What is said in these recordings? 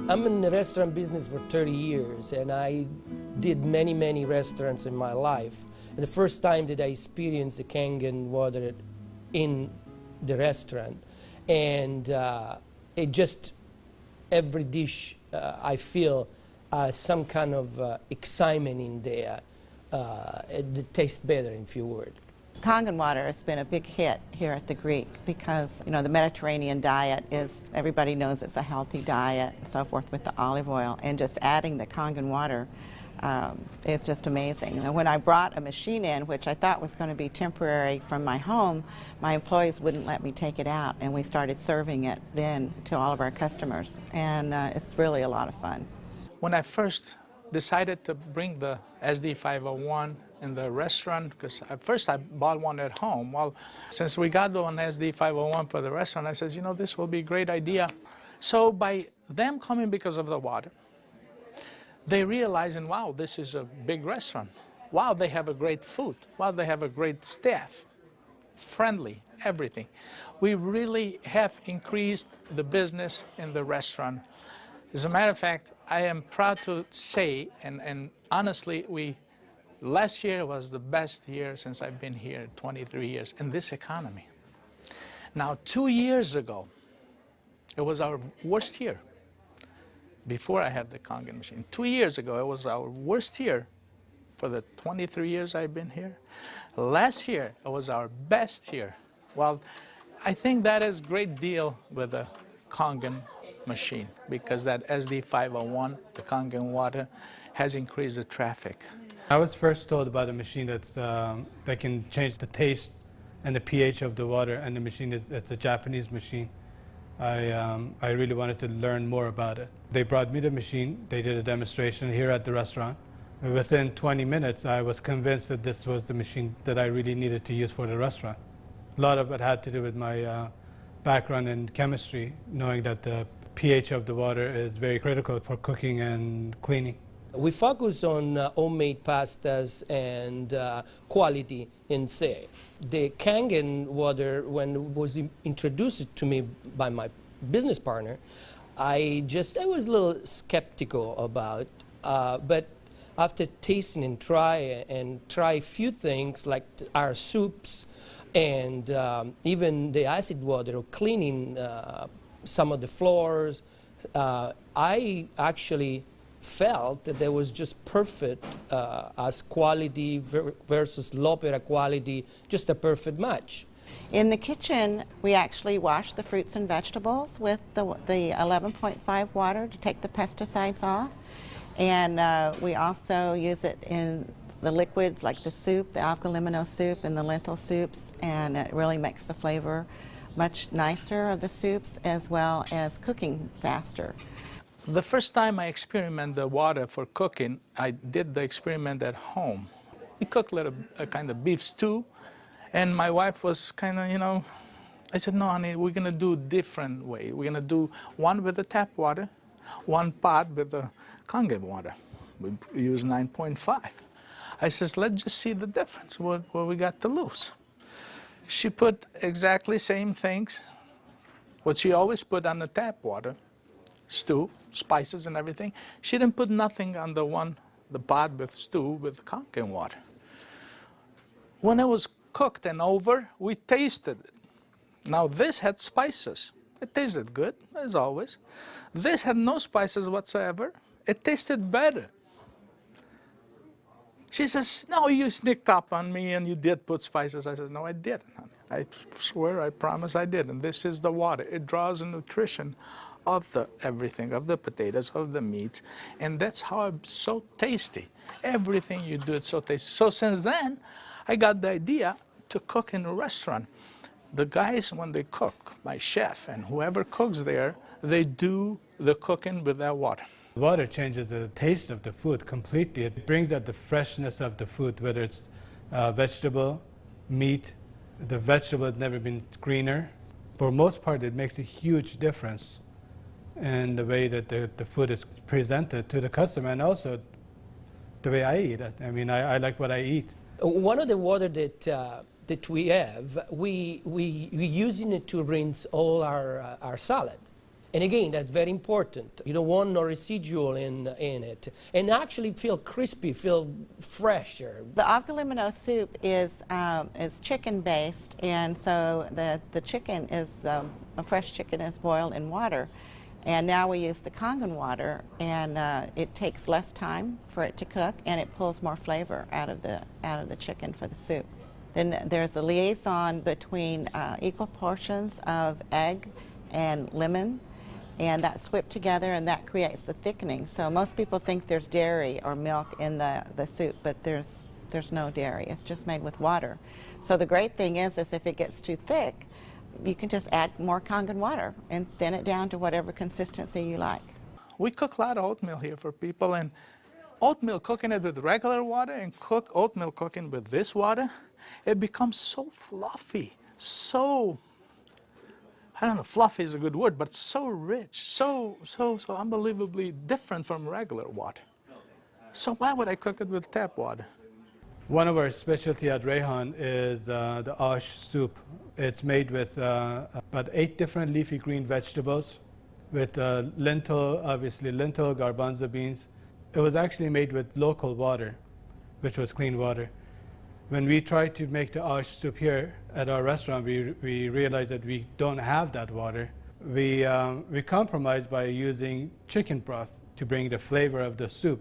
I'm in the restaurant business for 30 years, and I did many restaurants in my life. And the first time that I experienced the Kangen water in the restaurant, and it just, every dish I feel some kind of excitement in there. It tastes better, in few words. Kangen water has been a big hit here at the Greek because, you know, the Mediterranean diet is, everybody knows it's a healthy diet and so forth with the olive oil, and just adding the Kangen water is just amazing. And when I brought a machine in, which I thought was going to be temporary from my home, my employees wouldn't let me take it out, and we started serving it then to all of our customers, and it's really a lot of fun. When I first decided to bring the SD501 in the restaurant, because at first I bought one at home. Well, since we got the one SD501 for the restaurant, I said, you know, this will be a great idea. So by them coming because of the water, they realizing, wow, this is a big restaurant. Wow, they have a great food. Wow, they have a great staff, friendly, everything. We really have increased the business in the restaurant. As a matter of fact, I am proud to say, and honestly, last year was the best year since I've been here, 23 years, in this economy. Now, 2 years ago, it was our worst year, before I had the Kangen machine. 2 years ago, it was our worst year for the 23 years I've been here. Last year, it was our best year. Well, I think that is a great deal with the Kangen machine, because that SD501, the Kangen water, has increased the traffic. I was first told about a machine that can change the taste and the pH of the water, and the machine it's a Japanese machine. I really wanted to learn more about it. They brought me the machine, they did a demonstration here at the restaurant. Within 20 minutes, I was convinced that this was the machine that I really needed to use for the restaurant. A lot of it had to do with my background in chemistry, knowing that the pH of the water is very critical for cooking and cleaning. We focus on homemade pastas and quality in say. The Kangen water, when it was introduced to me by my business partner, I was a little skeptical about, but after tasting and try a few things like our soups and even the acid water, or cleaning some of the floors, I actually felt that there was just perfect as quality versus L'Opera quality, just a perfect match. In the kitchen, we actually wash the fruits and vegetables with the 11.5 water to take the pesticides off. And we also use it in the liquids like the soup, the algalimino soup and the lentil soups, and it really makes the flavor much nicer of the soups, as well as cooking faster. The first time I experimented the water for cooking, I did the experiment at home. We cooked a kind of beef stew, and my wife was kind of, you know, I said, no, honey, we're going to do a different way. We're going to do one with the tap water, one pot with the Kangen water. We use 9.5. I says, let's just see the difference, what we got to lose. She put exactly same things, what she always put on the tap water, stew, spices and everything. She didn't put nothing on the pot with stew with Kangen water. When it was cooked and over, we tasted it. Now this had spices. It tasted good, as always. This had no spices whatsoever. It tasted better. She says, no, you sneaked up on me and you did put spices. I said, no, I didn't, honey. I swear, I promise I did. And this is the water. It draws the nutrition of everything, of the potatoes, of the meats. And that's how it's so tasty. Everything you do, it's so tasty. So since then, I got the idea to cook in a restaurant. The guys, when they cook, my chef and whoever cooks there, they do the cooking with that water. Water changes the taste of the food completely. It brings out the freshness of the food, whether it's vegetable, meat. The vegetable has never been greener. For most part, it makes a huge difference in the way that the food is presented to the customer, and also the way I eat it. I mean, I like what I eat. One of the water that we have, we using it to rinse all our salad. And again, that's very important. You don't want no residual in it. And actually feel crispy, feel fresher. The avgalimino soup is chicken-based, and so the chicken is, a fresh chicken is boiled in water. And now we use the Kangen water, and it takes less time for it to cook, and it pulls more flavor out of the chicken for the soup. Then there's a liaison between equal portions of egg and lemon, and that's whipped together, and that creates the thickening. So most people think there's dairy or milk in the soup, but there's no dairy. It's just made with water. So the great thing is if it gets too thick, you can just add more Kangen water and thin it down to whatever consistency you like. We cook a lot of oatmeal here for people, and oatmeal, cooking it with regular water and oatmeal cooking with this water, it becomes so fluffy, so, I don't know, fluffy is a good word, but so rich, so unbelievably different from regular water. So why would I cook it with tap water? One of our specialty at Rehan is the ash soup. It's made with about 8 different leafy green vegetables, with lentil, obviously lentil, garbanzo beans. It was actually made with local water, which was clean water. When we tried to make the ash soup here at our restaurant, we realized that we don't have that water. We compromised by using chicken broth to bring the flavor of the soup.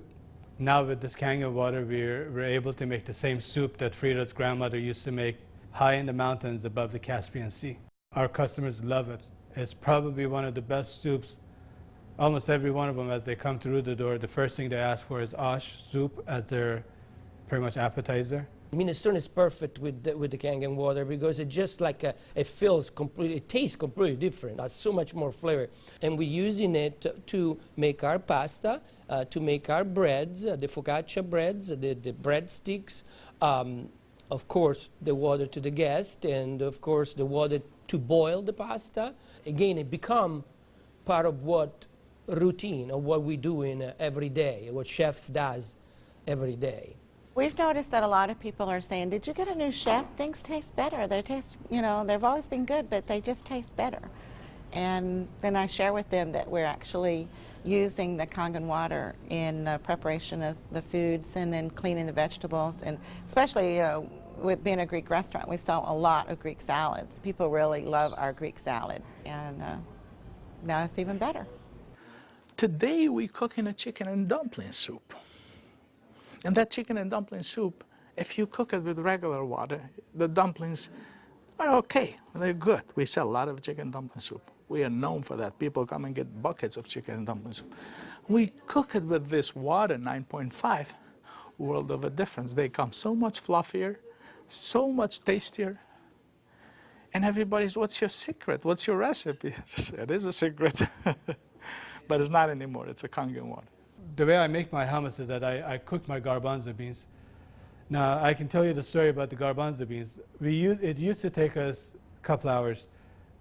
Now with this Kangen water, we're able to make the same soup that Frida's grandmother used to make high in the mountains above the Caspian Sea. Our customers love it. It's probably one of the best soups. Almost every one of them, as they come through the door, the first thing they ask for is ash soup as their pretty much appetizer. Minestrone is perfect with the Kangen water because it just like it feels completely, it tastes completely different. Has so much more flavor, and we're using it to make our pasta, to make our breads, the focaccia breads, the breadsticks. Of course, the water to the guest, and of course the water to boil the pasta. Again, it become part of what routine of what we do in every day, what chef does every day. We've noticed that a lot of people are saying, did you get a new chef? Things taste better. They taste, they've always been good, but they just taste better. And then I share with them that we're actually using the Kangen water in preparation of the foods and in cleaning the vegetables. And especially, with being a Greek restaurant, we sell a lot of Greek salads. People really love our Greek salad. And now it's even better. Today we're cooking a chicken and dumpling soup. And that chicken and dumpling soup, if you cook it with regular water, the dumplings are okay. They're good. We sell a lot of chicken dumpling soup. We are known for that. People come and get buckets of chicken and dumpling soup. We cook it with this water, 9.5, world of a difference. They come so much fluffier, so much tastier. And everybody's, what's your secret? What's your recipe? It is a secret. But it's not anymore. It's a Kangen water. The way I make my hummus is that I cook my garbanzo beans. Now, I can tell you the story about the garbanzo beans. It used to take us a couple hours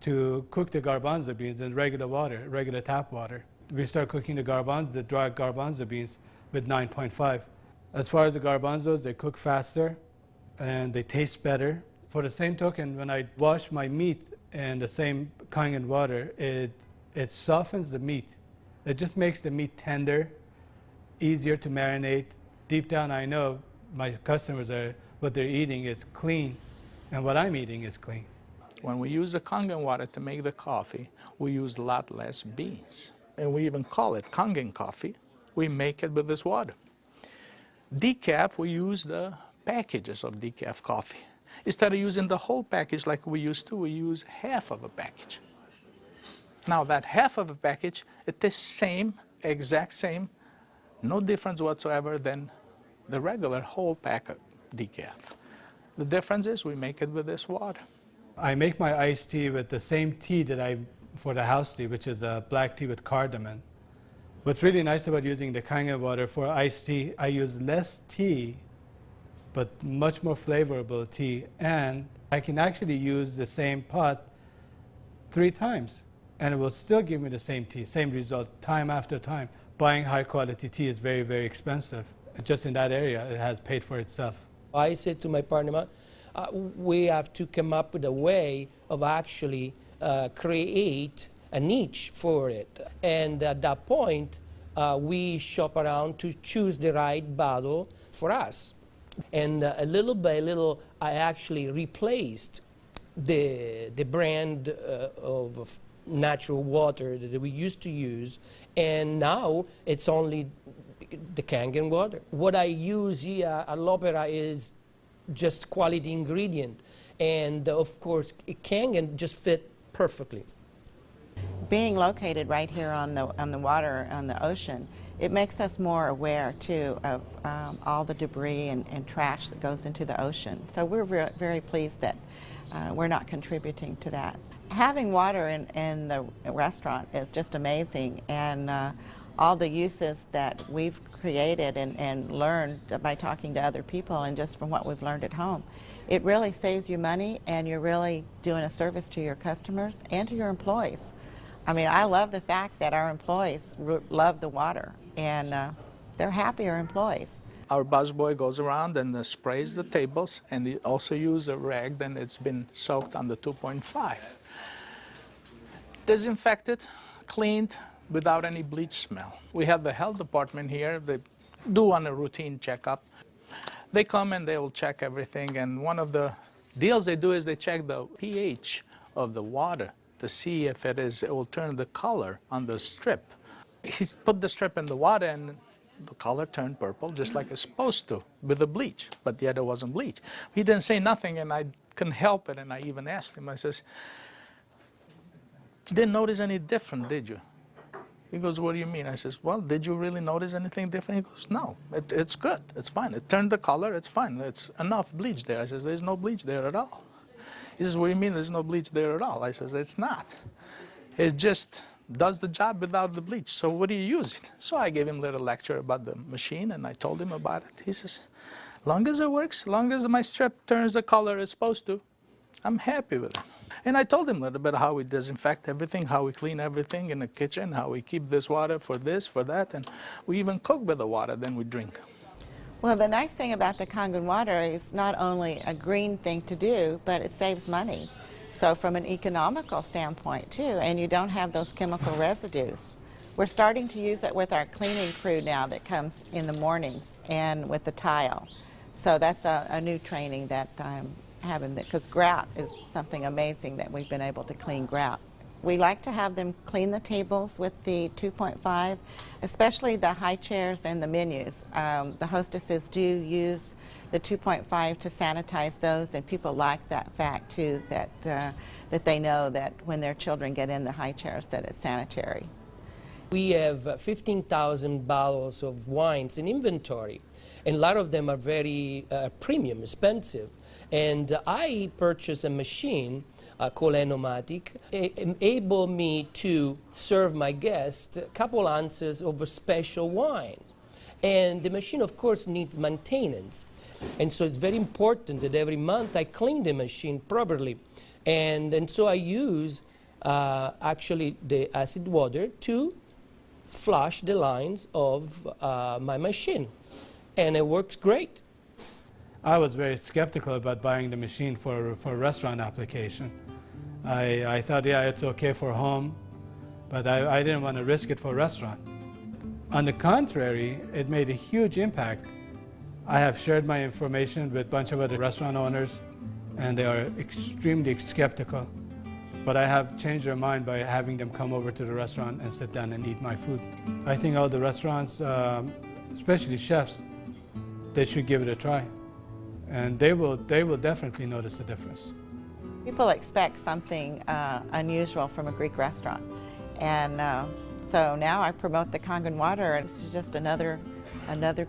to cook the garbanzo beans in regular water, regular tap water. We start cooking the dry garbanzo beans with 9.5. As far as the garbanzos, they cook faster and they taste better. For the same token, when I wash my meat in the same Kangen water, it softens the meat. It just makes the meat tender, easier to marinate. Deep down, I know my customers what they're eating is clean, and what I'm eating is clean. When we use the Kangen water to make the coffee, we use a lot less beans. And we even call it Kangen coffee. We make it with this water. Decaf, we use the packages of decaf coffee. Instead of using the whole package like we used to, we use half of a package. Now that half of a package, it is same, exact same, no difference whatsoever than the regular whole pack of decaf. The difference is we make it with this water. I make my iced tea with the same tea that for the house tea, which is a black tea with cardamom. What's really nice about using the Kangen water for iced tea, I use less tea, but much more flavorful tea, and I can actually use the same pot 3 times, and it will still give me the same tea, same result, time after time. Buying high quality tea is very, very expensive. Just in that area, it has paid for itself. I said to my partner, we have to come up with a way of actually create a niche for it. And at that point, we shop around to choose the right bottle for us. And little by little, I actually replaced the brand of natural water that we used to use, and now it's only the Kangen water. What I use here at L'Opera is just quality ingredient, and of course, Kangen just fit perfectly. Being located right here on the water, on the ocean, it makes us more aware too of all the debris and trash that goes into the ocean. So we're very pleased that we're not contributing to that. Having water in the restaurant is just amazing, and all the uses that we've created and learned by talking to other people and just from what we've learned at home, it really saves you money, and you're really doing a service to your customers and to your employees. I mean, I love the fact that our employees love the water, and they're happier employees. Our busboy goes around and sprays the tables, and he also uses a rag, then it's been soaked on the 2.5. Disinfected, cleaned, without any bleach smell. We have the health department here. They do on a routine checkup. They come and they will check everything, and one of the deals they do is they check the pH of the water to see if it will turn the color on the strip. He put the strip in the water, and the color turned purple, just like it's supposed to, with the bleach, but yet it wasn't bleach. He didn't say nothing, and I couldn't help it, and I even asked him, I says, "You didn't notice any different, did you?" He goes, "What do you mean?" I says, "Well, did you really notice anything different?" He goes, "No, it's good, it's fine. It turned the color, it's fine. It's enough bleach there." I says, "There's no bleach there at all." He says, "What do you mean there's no bleach there at all?" I says, "It's not. It just does the job without the bleach. So what do you use it?" So I gave him a little lecture about the machine, and I told him about it. He says, "Long as it works, long as my strip turns the color it's supposed to, I'm happy with it." And I told him a little bit how we disinfect everything, how we clean everything in the kitchen, how we keep this water for this, for that, and we even cook with the water, then we drink. Well, the nice thing about the Kangen water is not only a green thing to do, but it saves money. So from an economical standpoint too, and you don't have those chemical residues. We're starting to use it with our cleaning crew now that comes in the mornings and with the tile. So that's a new training that I'm having, because grout is something amazing that we've been able to clean grout. We like to have them clean the tables with the 2.5, especially the high chairs and the menus. The hostesses do use the 2.5 to sanitize those, and people like that fact too, that they know that when their children get in the high chairs that it's sanitary. We have 15,000 bottles of wines in inventory, and a lot of them are very premium, expensive. And I purchased a machine called Enomatic, enable me to serve my guests a couple ounces of a special wine. And the machine, of course, needs maintenance. And so it's very important that every month I clean the machine properly. And so I use actually the acid water to flush the lines of my machine. And it works great. I was very skeptical about buying the machine for a restaurant application. I thought, yeah, it's okay for home, but I didn't want to risk it for a restaurant. On the contrary, it made a huge impact. I have shared my information with a bunch of other restaurant owners, and they are extremely skeptical. But I have changed their mind by having them come over to the restaurant and sit down and eat my food. I think all the restaurants, especially chefs, they should give it a try. And they will definitely notice the difference. People expect something unusual from a Greek restaurant. And so now I promote the Kangen water, and it's just another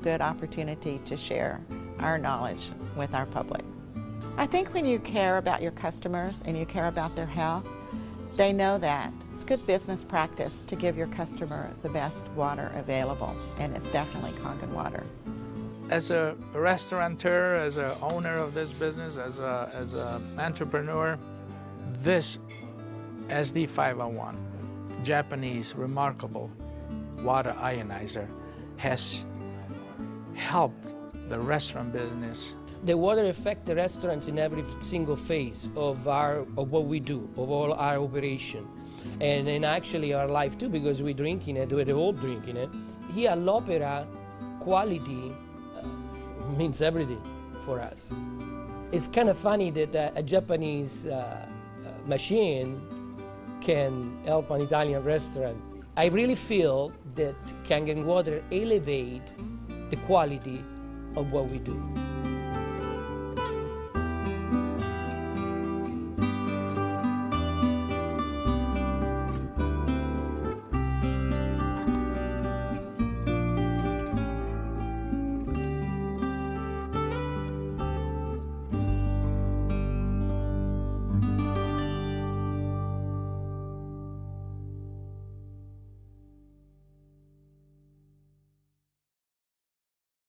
good opportunity to share our knowledge with our public. I think when you care about your customers and you care about their health, they know that. It's good business practice to give your customer the best water available, and it's definitely Kangen water. As a restaurateur, as an owner of this business, as an entrepreneur, this SD501, Japanese remarkable water ionizer, has helped the restaurant business. The water affects the restaurants in every single phase of what we do, of all our operation, and in actually our life too, because we're drinking it, we're all drinking it. Here at l'Opera, quality means everything for us. It's kind of funny that a Japanese machine can help an Italian restaurant. I really feel that Kangen water elevate the quality of what we do.